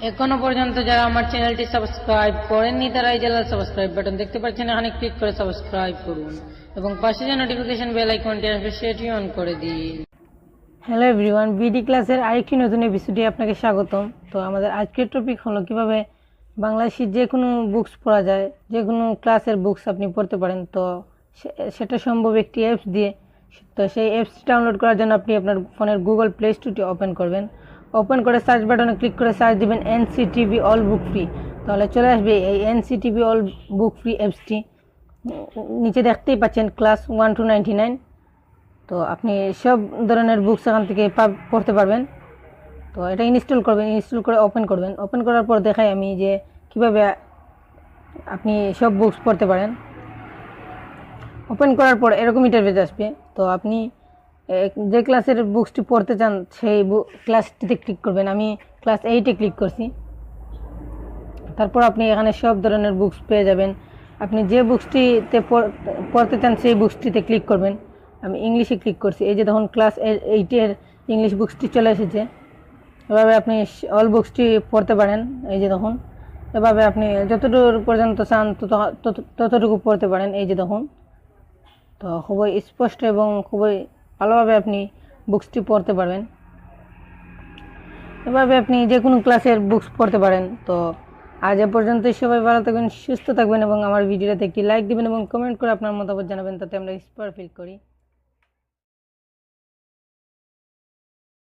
এখনো পর্যন্ত যারা আমার চ্যানেলটি সাবস্ক্রাইব করেননি তারা এই জেলার সাবস্ক্রাইব বাটন দেখতে পাচ্ছেন, এখানে ক্লিক করে সাবস্ক্রাইব করুন এবং পাশে যে নোটিফিকেশন বেল আইকনটি আসবে সেটি অন করে দিন। হ্যালো এভরিওয়ান, বিডি ক্লাসের আরেকটি নতুন এপিসোডে আপনাকে স্বাগতম। তো আমাদের আজকের টপিক হলো কিভাবে বাংলাদেশের যে কোনো বুকস পড়া যায়, যে কোনো ক্লাসের বুকস আপনি পড়তে পারেন। তো সেটা সম্ভব একটি অ্যাপস দিয়ে। তো সেই অ্যাপস ডাউনলোড করার জন্য আপনি আপনার ফোনের গুগল প্লে স্টোরটি ওপেন করবেন। ওপেন করে সার্চ বাটনে ক্লিক করে সার্চ দিবেন এনসিটিভি অল বুক ফ্রি। তাহলে চলে আসবে এই এনসিটিভি অল বুক ফ্রি অ্যাপসটি। নিচে দেখতেই পাচ্ছেন ক্লাস 1 to 99। তো আপনি সব ধরনের বুকস এখান থেকে পড়তে পারবেন। তো এটা ইনস্টল করবেন, ইনস্টল করে ওপেন করবেন। ওপেন করার পর দেখাই আমি যে কিভাবে আপনি সব বুকস পড়তে পারেন। ওপেন করার পর এরকম ইন্টারফেস আসবে। তো আপনি যে ক্লাসের বুকসটি পড়তে চান সেই ক্লাসটিতে ক্লিক করবেন। আমি ক্লাস 8-এ ক্লিক করছি। তারপর আপনি এখানে সব ধরনের বুকস পেয়ে যাবেন। আপনি যে বুকসটিতে পড়তে চান সেই বুকসটিতে ক্লিক করবেন। আমি ইংলিশে ক্লিক করছি। এই যে দেখুন ক্লাস 8-এর ইংলিশ বুকসটি চলে এসেছে। এভাবে আপনি অল বুকসটি পড়তে পারেন। এই যে দেখুন, এভাবে আপনি যতটুকু পর্যন্ত চান ততটুকু পড়তে পারেন। এই যে দেখুন, তো খুবই স্পষ্ট এবং খুবই ভালোভাবে আপনি বুকসটি পড়তে পারবেন। এভাবে আপনি যে কোনো ক্লাসের বুকস পড়তে পারেন। তো আজ এ পর্যন্তই। সবাই ভালো থাকবেন, সুস্থ থাকবেন এবং আমার ভিডিওতে একটি লাইক দিবেন এবং কমেন্ট করে আপনার মতামত জানাবেন, তাতে আমরা ইন্সপায়ার ফিল করি।